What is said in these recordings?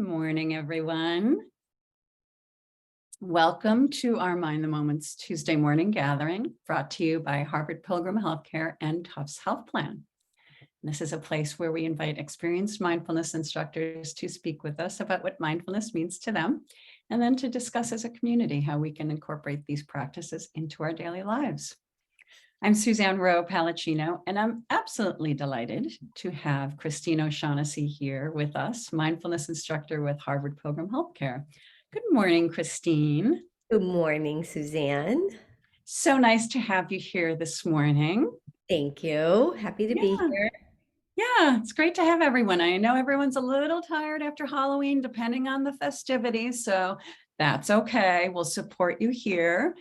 morning, everyone. Welcome to our Mind the Moment's Tuesday morning gathering, brought to you by Harvard Pilgrim Healthcare and Tufts Health Plan. This is a place where we invite experienced mindfulness instructors to speak with us about what mindfulness means to them, and then to discuss as a community how we can incorporate these practices into our daily lives. I'm Suzanne Rowe, Palacino, and I'm absolutely delighted to have Christine O'Shaughnessy here with us, mindfulness instructor with Harvard Pilgrim Healthcare. Good morning, Christine. Good morning, Suzanne. So nice to have you here this morning. Thank you. Happy to be here. Yeah, it's great to have everyone. I know everyone's a little tired after Halloween, depending on the festivities, so that's okay. We'll support you here.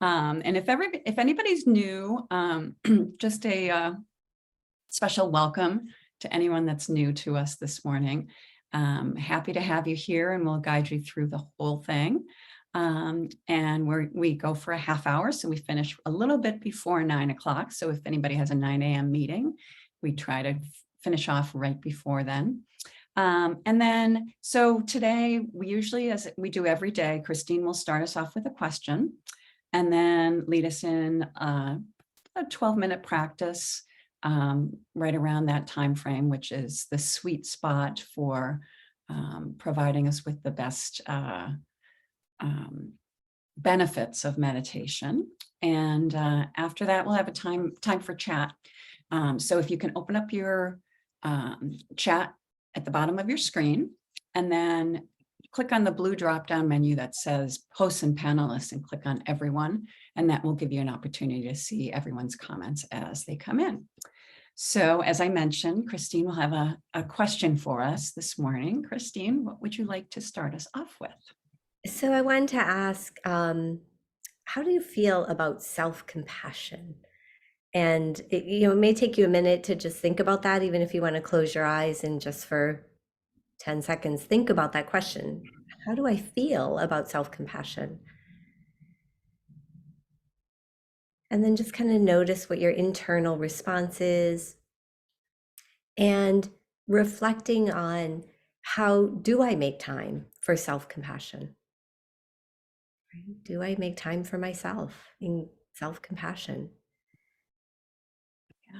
And if anybody's new, just a special welcome to anyone that's new to us this morning. Happy to have you here, and we'll guide you through the whole thing. And we go for a half hour, so we finish a little bit before 9 o'clock. So if anybody has a 9 a.m. meeting, we try to finish off right before then. And then, so today, we usually, as we do every day, Christine will start us off with a question and then lead us in a 12-minute practice right around that time frame, which is the sweet spot for providing us with the best benefits of meditation. And after that, we'll have a time for chat. So if you can open up your chat at the bottom of your screen, and then click on the blue drop-down menu that says hosts and panelists, and click on everyone, and that will give you an opportunity to see everyone's comments as they come in. So as I mentioned, Christine will have a question for us this morning. Christine, what would you like to start us off with? So I wanted to ask, how do you feel about self-compassion? And it may take you a minute to just think about that, even if you want to close your eyes and just for 10 seconds, think about that question. How do I feel about self-compassion? And then just kind of notice what your internal response is, and reflecting on, how do I make time for self-compassion? Do I make time for myself in self-compassion?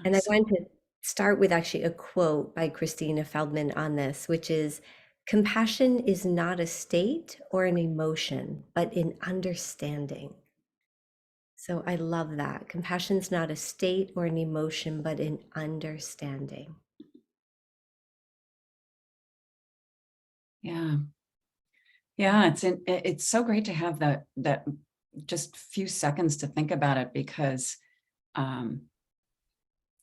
And I want to start with actually a quote by Christina Feldman on this, which is, compassion is not a state or an emotion, but an understanding. So I love that. Compassion's not a state or an emotion, but an understanding. Yeah. Yeah, it's so great to have that just few seconds to think about it, because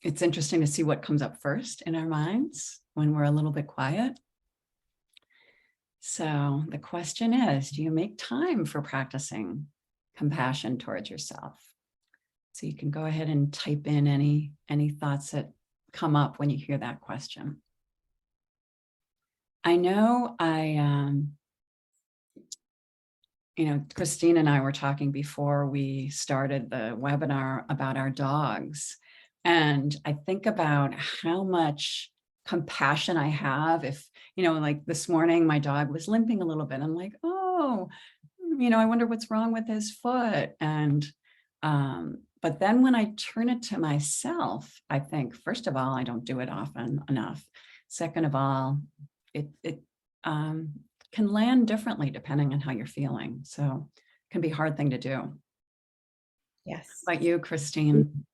it's interesting to see what comes up first in our minds when we're a little bit quiet. So the question is, do you make time for practicing compassion towards yourself? So you can go ahead and type in any thoughts that come up when you hear that question. I know Christine and I were talking before we started the webinar about our dogs. And I think about how much compassion I have if, like this morning, my dog was limping a little bit. I'm like, oh, I wonder what's wrong with his foot. And, but then when I turn it to myself, I think, first of all, I don't do it often enough. Second of all, it can land differently depending on how you're feeling. So it can be a hard thing to do. Yes. How about you, Christine?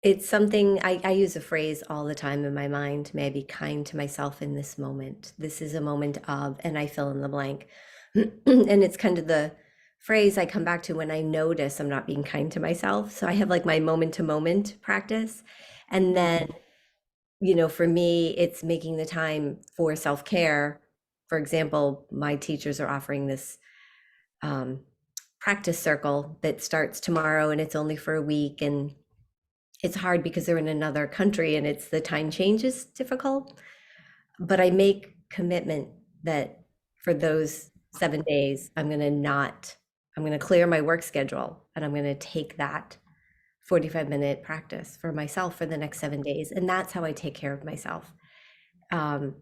It's something I use a phrase all the time in my mind. May I be kind to myself in this moment. This is a moment of, and I fill in the blank. And it's kind of the phrase I come back to when I notice I'm not being kind to myself. So I have like my moment to moment practice. And then, for me, it's making the time for self-care. For example, my teachers are offering this practice circle that starts tomorrow, and it's only for a week. And it's hard because they're in another country and the time change is difficult. But I make commitment that for those 7 days, I'm going to clear my work schedule, and I'm going to take that 45-minute practice for myself for the next 7 days. And that's how I take care of myself.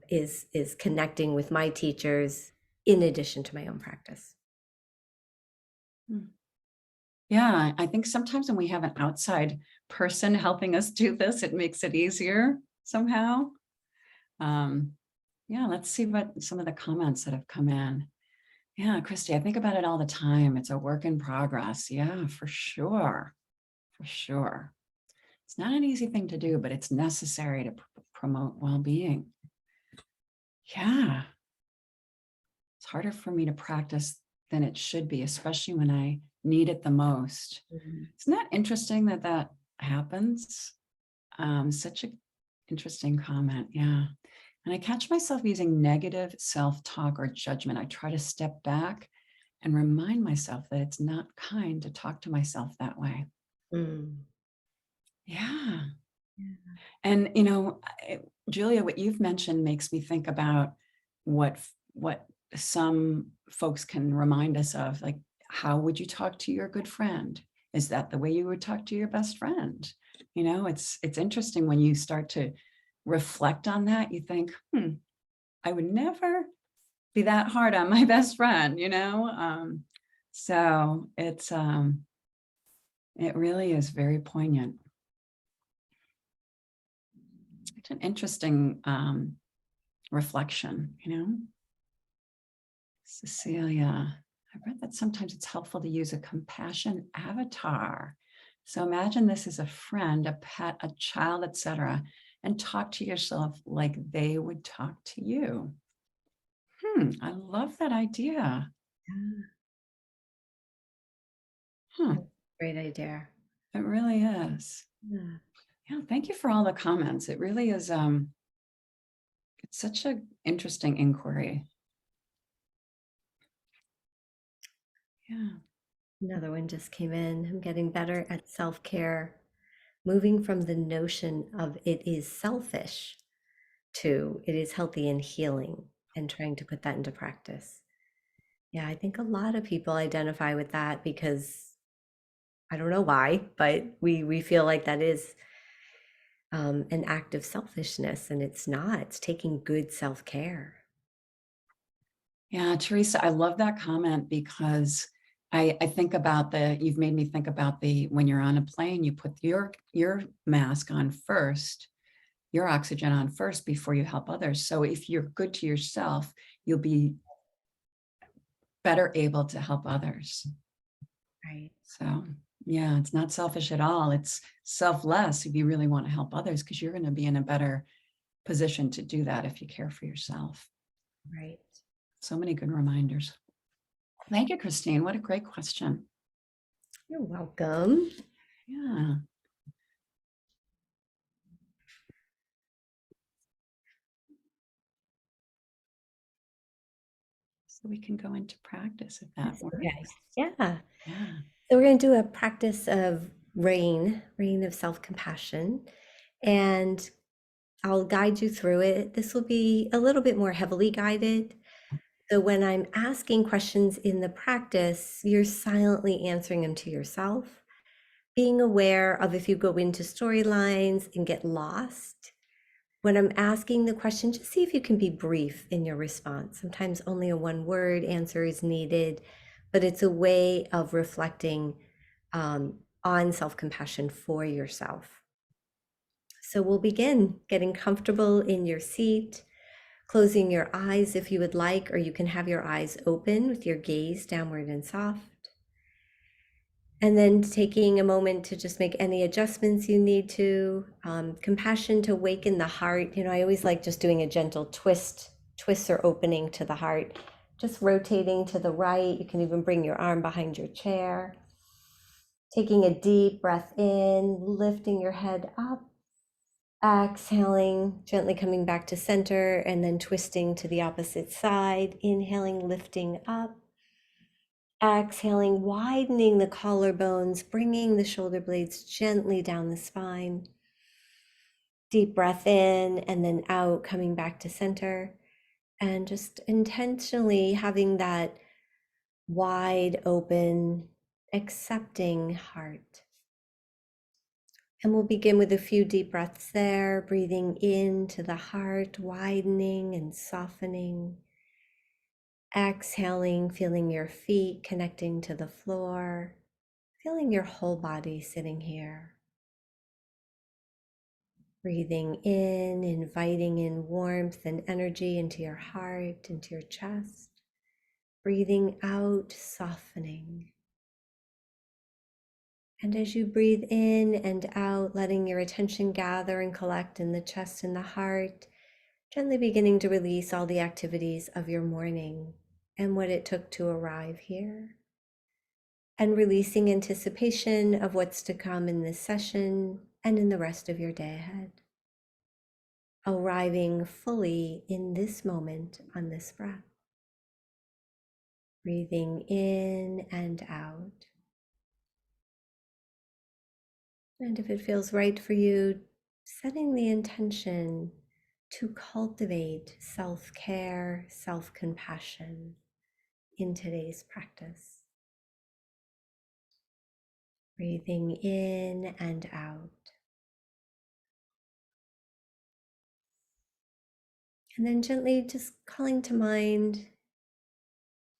is connecting with my teachers in addition to my own practice. Yeah, I think sometimes when we have an outside person helping us do this, it makes it easier somehow. Yeah, let's see what some of the comments that have come in. Yeah, Christy, I think about it all the time. It's a work in progress. Yeah, for sure. For sure. It's not an easy thing to do, but it's necessary to promote well-being. Yeah. It's harder for me to practice than it should be, especially when I need it the most. Isn't that interesting that that happens? Such an interesting comment. Yeah. And I catch myself using negative self-talk or judgment. I try to step back and remind myself that it's not kind to talk to myself that way. Mm. Yeah. Yeah. And, Julia, what you've mentioned makes me think about what some folks can remind us of, like, how would you talk to your good friend? Is that the way you would talk to your best friend? It's interesting when you start to reflect on that, you think, I would never be that hard on my best friend, so it really is very poignant. It's an interesting reflection, Cecilia, I read that sometimes it's helpful to use a compassion avatar. So imagine this as a friend, a pet, a child, etc., and talk to yourself like they would talk to you. I love that idea. Huh, Great idea. it really is. Yeah. Yeah, thank you for all the comments. It really is it's such an interesting inquiry. Yeah. Another one just came in. I'm getting better at self-care, moving from the notion of it is selfish to it is healthy and healing, and trying to put that into practice. Yeah, I think a lot of people identify with that because I don't know why, but we feel like that is an act of selfishness, and it's not. It's taking good self-care. Yeah, Teresa, I love that comment because I think about you've made me think about when you're on a plane, you put your mask on first, your oxygen on first before you help others. So if you're good to yourself, you'll be better able to help others. Right. So yeah, it's not selfish at all. It's selfless if you really want to help others, because you're going to be in a better position to do that if you care for yourself. Right. So many good reminders. Thank you, Christine. What a great question. You're welcome. Yeah. So we can go into practice if that works. Okay. Yeah. Yeah. So we're going to do a practice of rain of self-compassion, and I'll guide you through it. This will be a little bit more heavily guided. So when I'm asking questions in the practice, you're silently answering them to yourself, being aware of if you go into storylines and get lost. When I'm asking the question, just see if you can be brief in your response. Sometimes only a one-word answer is needed, but it's a way of reflecting on self-compassion for yourself. So we'll begin getting comfortable in your seat, closing your eyes if you would like, or you can have your eyes open with your gaze downward and soft. And then taking a moment to just make any adjustments you need to. Compassion to waken the heart. I always like just doing a gentle twists or opening to the heart, just rotating to the right. You can even bring your arm behind your chair. Taking a deep breath in, lifting your head up, exhaling, gently coming back to center, and then twisting to the opposite side. Inhaling, lifting up. Exhaling, widening the collarbones, bringing the shoulder blades gently down the spine. Deep breath in and then out, coming back to center. And just intentionally having that wide open, accepting heart. And we'll begin with a few deep breaths there, breathing into the heart, widening and softening. Exhaling, feeling your feet connecting to the floor, feeling your whole body sitting here. Breathing in, inviting in warmth and energy into your heart, into your chest. Breathing out, softening. And as you breathe in and out, letting your attention gather and collect in the chest and the heart, gently beginning to release all the activities of your morning and what it took to arrive here. And releasing anticipation of what's to come in this session and in the rest of your day ahead. Arriving fully in this moment on this breath. Breathing in and out. And if it feels right for you, setting the intention to cultivate self-care, self-compassion in today's practice. Breathing in and out. And then gently just calling to mind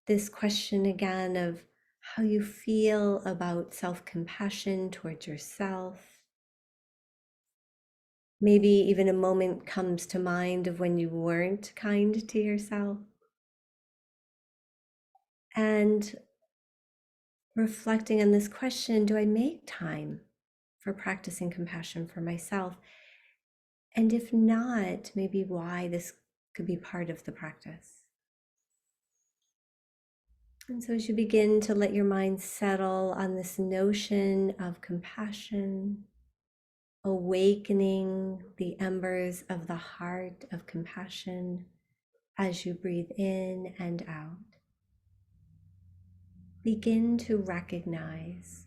this question again of how you feel about self-compassion towards yourself. Maybe even a moment comes to mind of when you weren't kind to yourself. And reflecting on this question, do I make time for practicing compassion for myself? And if not, maybe why this could be part of the practice. And so as you begin to let your mind settle on this notion of compassion, awakening the embers of the heart of compassion as you breathe in and out, begin to recognize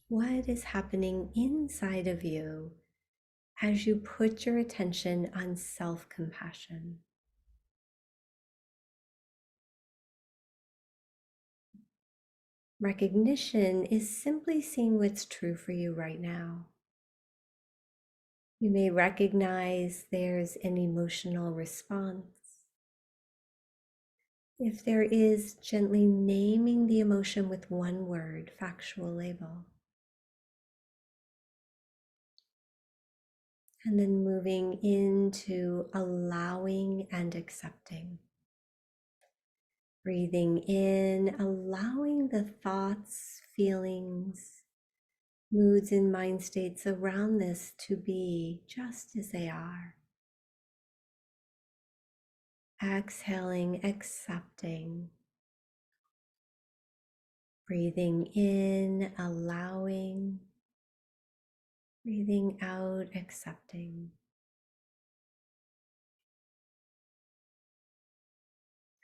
what is happening inside of you as you put your attention on self-compassion. Recognition is simply seeing what's true for you right now. You may recognize there's an emotional response. If there is, gently naming the emotion with one word, factual label. And then moving into allowing and accepting. Breathing in, allowing the thoughts, feelings, moods, and mind states around this to be just as they are. Exhaling, accepting. Breathing in, allowing. Breathing out, accepting.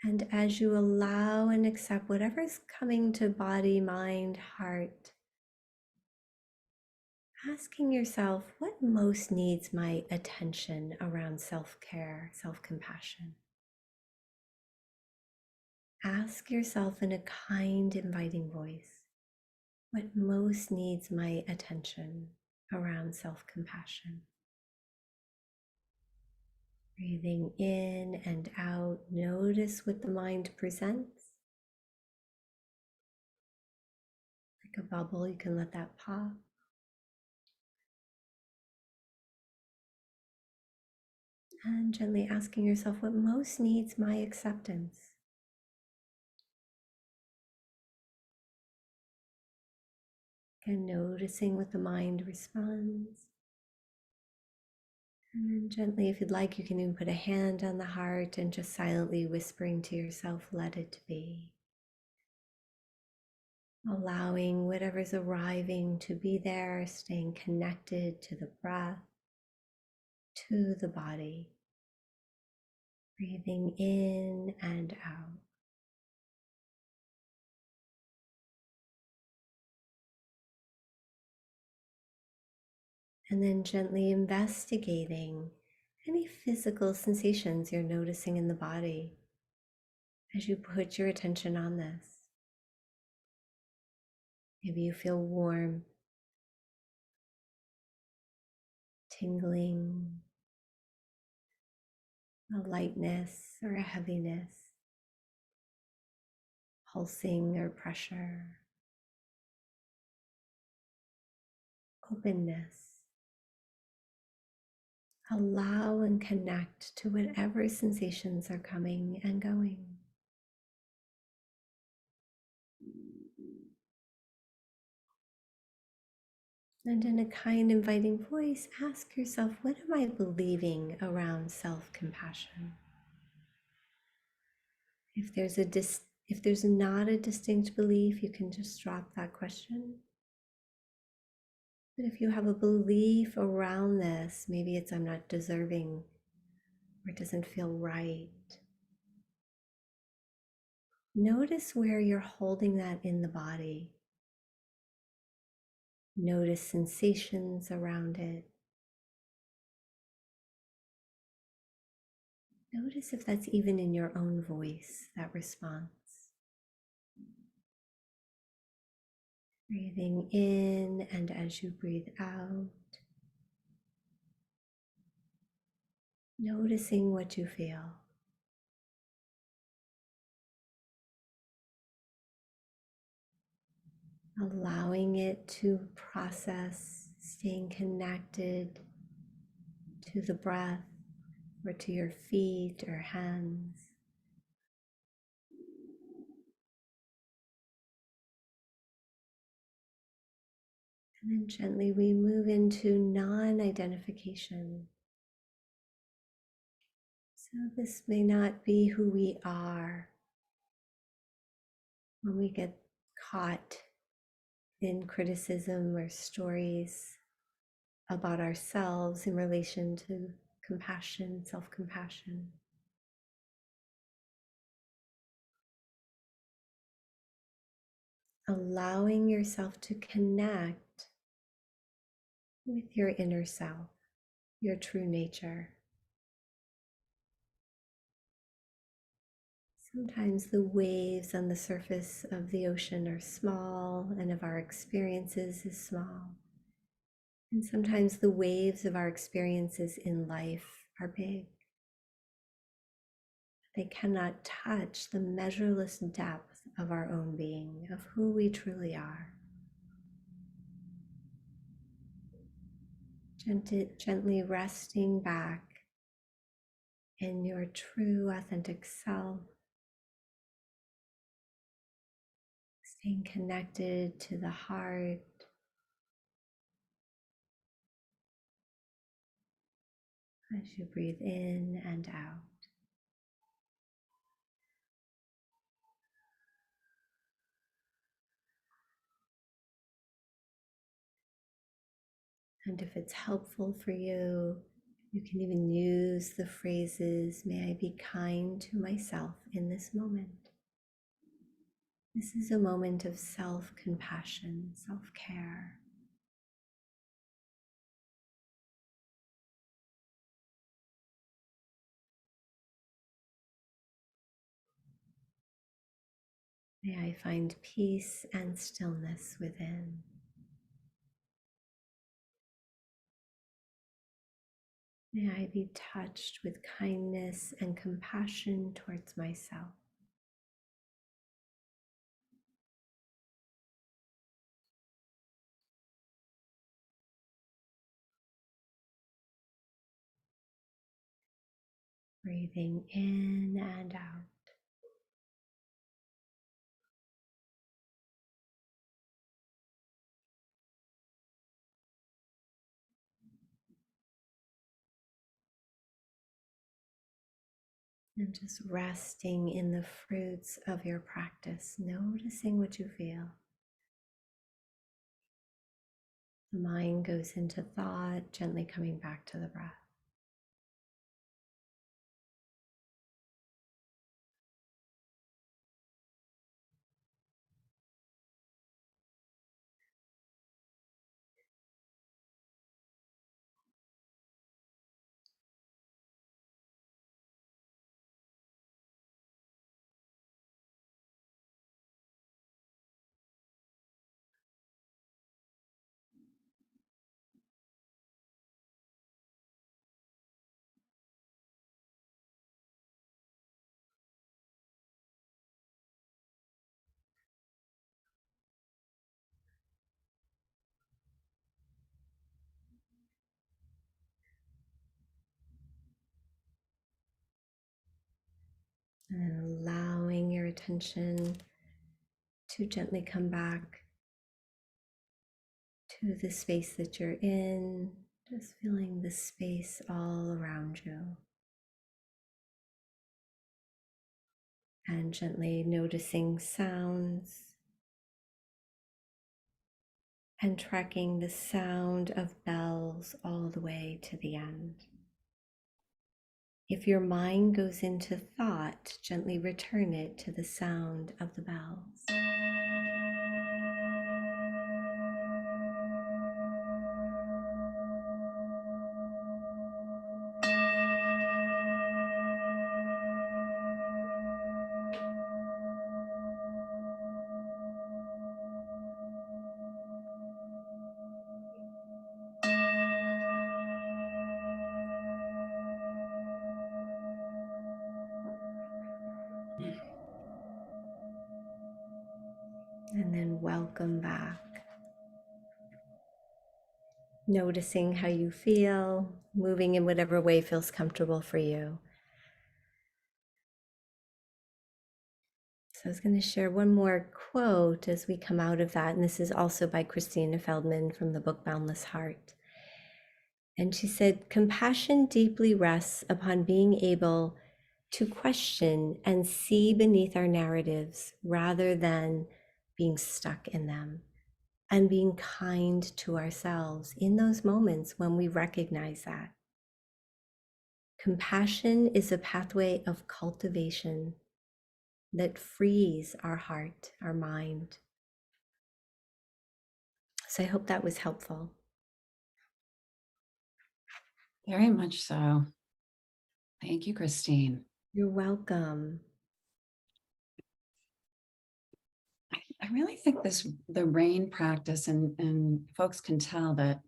And as you allow and accept whatever's coming to body, mind, heart, asking yourself, what most needs my attention around self-care, self-compassion? Ask yourself in a kind, inviting voice, what most needs my attention around self-compassion? Breathing in and out, notice what the mind presents. Like a bubble, you can let that pop. And gently asking yourself what most needs my acceptance. And noticing what the mind responds. And then gently, if you'd like, you can even put a hand on the heart and just silently whispering to yourself, let it be. Allowing whatever's arriving to be there, staying connected to the breath, to the body. Breathing in and out. And then gently investigating any physical sensations you're noticing in the body as you put your attention on this. Maybe you feel warm, tingling, a lightness or a heaviness, pulsing or pressure, openness. Allow and connect to whatever sensations are coming and going. And in a kind, inviting voice, ask yourself, what am I believing around self-compassion? If there's not a distinct belief, you can just drop that question. But if you have a belief around this, maybe it's I'm not deserving, or it doesn't feel right. Notice where you're holding that in the body. Notice sensations around it. Notice if that's even in your own voice, that response. Breathing in, and as you breathe out, noticing what you feel. Allowing it to process, staying connected to the breath or to your feet or hands. And then gently we move into non-identification. So this may not be who we are. When we get caught in criticism or stories about ourselves in relation to compassion, self-compassion. Allowing yourself to connect with your inner self, your true nature. Sometimes the waves on the surface of the ocean are small and of our experiences is small. And sometimes the waves of our experiences in life are big. They cannot touch the measureless depth of our own being, of who we truly are. Gently resting back in your true, authentic self, staying connected to the heart, as you breathe in and out. And if it's helpful for you, you can even use the phrases, may I be kind to myself in this moment. This is a moment of self-compassion, self-care. May I find peace and stillness within. May I be touched with kindness and compassion towards myself. Breathing in and out. And just resting in the fruits of your practice, noticing what you feel. The mind goes into thought, gently coming back to the breath. And allowing your attention to gently come back to the space that you're in, just feeling the space all around you. And gently noticing sounds and tracking the sound of bells all the way to the end. If your mind goes into thought, gently return it to the sound of the bells. And then welcome back. Noticing how you feel, moving in whatever way feels comfortable for you. So I was going to share one more quote as we come out of that. And this is also by Christina Feldman from the book Boundless Heart. And she said, compassion deeply rests upon being able to question and see beneath our narratives rather than being stuck in them, and being kind to ourselves in those moments when we recognize that. Compassion is a pathway of cultivation that frees our heart, our mind. So I hope that was helpful. Very much so. Thank you, Christine. You're welcome. I really think the RAIN practice, and folks can tell that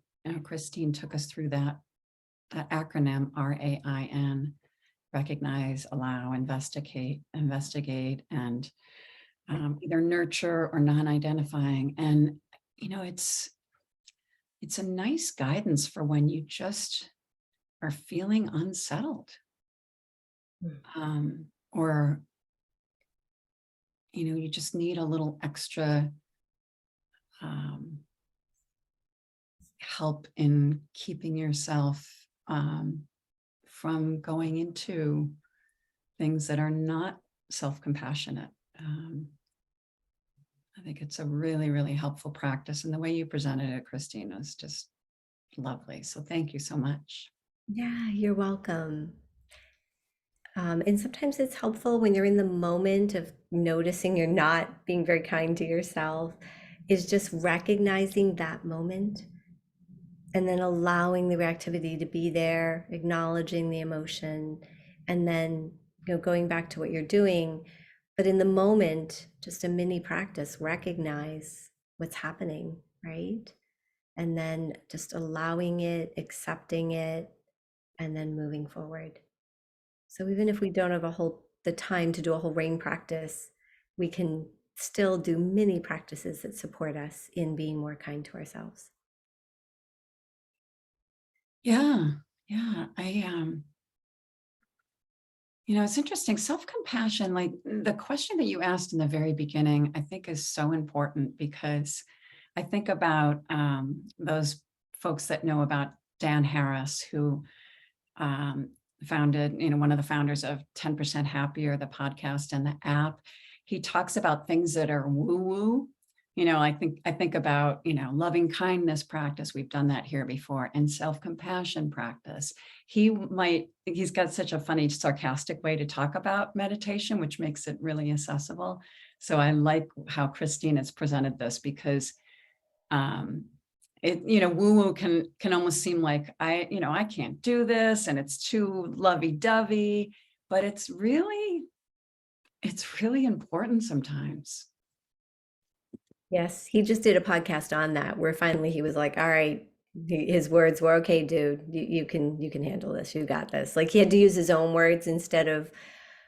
Christine took us through that acronym RAIN: recognize, allow, investigate, and either nurture or non-identifying. And it's a nice guidance for when you just are feeling unsettled, or you just need a little extra help in keeping yourself from going into things that are not self-compassionate. I think it's a really, really helpful practice. And the way you presented it, Christine, was just lovely. So thank you so much. Yeah, you're welcome. And sometimes it's helpful when you're in the moment of noticing you're not being very kind to yourself, is just recognizing that moment and then allowing the reactivity to be there, acknowledging the emotion, and then going back to what you're doing. But in the moment, just a mini practice, recognize what's happening, right? And then just allowing it, accepting it, and then moving forward. So even if we don't have the time to do a whole RAIN practice, we can still do mini practices that support us in being more kind to ourselves. Yeah. It's interesting. Self-compassion, like the question that you asked in the very beginning, I think is so important, because I think about those folks that know about Dan Harris, who founded, one of the founders of 10% Happier, the podcast and the app. He talks about things that are woo-woo. I think about, loving kindness practice. We've done that here before, and self-compassion practice. He's got such a funny, sarcastic way to talk about meditation, which makes it really accessible. So I like how Christine has presented this, because woo-woo can almost seem like I can't do this, and it's too lovey-dovey, but it's really important sometimes. Yes, he just did a podcast on that where finally he was like, all right, his words were, okay, dude, you can handle this. You got this. Like, he had to use his own words instead of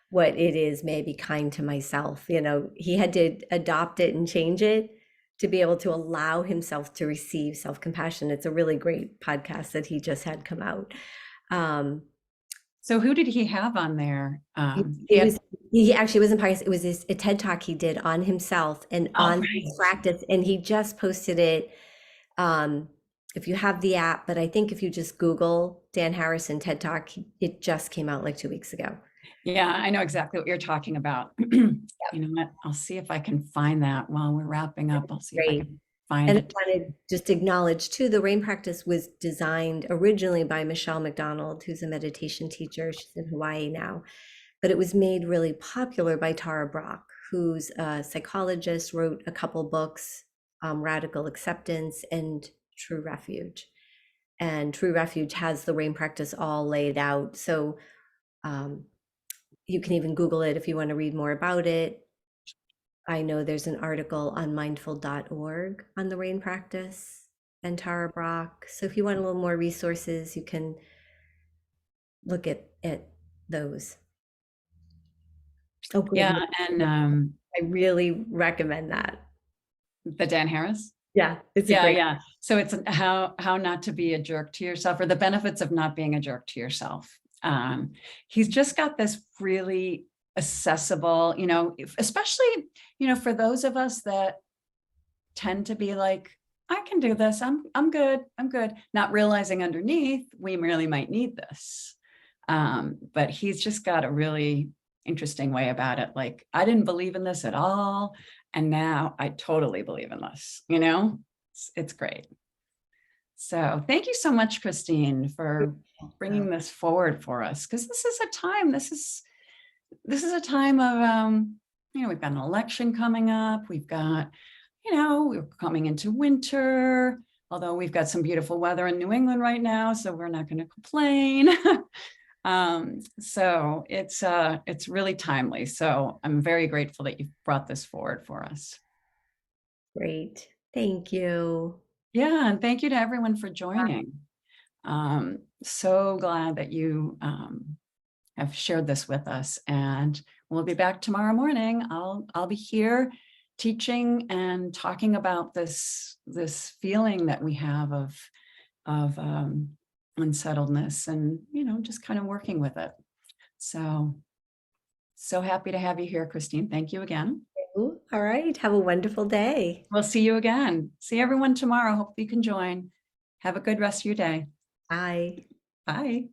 what it is, maybe kind to myself. He had to adopt it and change it to be able to allow himself to receive self-compassion. It's a really great podcast that he just had come out. So who did he have on there? He It had, was he actually wasn't podcast. It was this a TED talk he did on himself and oh, on his right. practice, and he just posted it. Um, if you have the app, but I think if you just Google Dan Harrison TED Talk, it just came out like 2 weeks ago. Yeah, I know exactly what you're talking about. You know what? I'll see if I can find that while we're wrapping up. I'll see if I Great. can find And I it. want to just acknowledge too, the rain practice was designed originally by Michelle McDonald, who's a meditation teacher. She's in Hawaii now, but it was made really popular by Tara Brach, who's a psychologist, wrote a couple books, Radical Acceptance and True Refuge. And True Refuge has the rain practice all laid out. So um, you can even Google it if you want to read more about it. I know there's an article on mindful.org on the rain practice and Tara Brach. So if you want a little more resources, you can look at those. Oh, good. Yeah, and I really recommend that. the Dan Harris. Yeah, it's a Yeah, great. yeah. So it's how not to be a jerk to yourself, or the benefits of not being a jerk to yourself. He's just got this really accessible, especially, for those of us that tend to be like, I can do this. I'm good. I'm good. Not realizing underneath, we really might need this. But he's just got a really interesting way about it. Like, I didn't believe in this at all. And now I totally believe in this, it's great. So thank you so much, Christine, for bringing this forward for us. Because this is a time of, we've got an election coming up. We've got, we're coming into winter, although we've got some beautiful weather in New England right now, so we're not going to complain. So it's really timely. So I'm very grateful that you've brought this forward for us. Great. Thank you. Yeah, and thank you to everyone for joining. So glad that you have shared this with us, and we'll be back tomorrow morning. I'll be here teaching and talking about this feeling that we have of unsettledness, and just kind of working with it. So happy to have you here, Christine. Thank you again. All right. Have a wonderful day. We'll see you again. See everyone tomorrow. Hope you can join. Have a good rest of your day. Bye. Bye.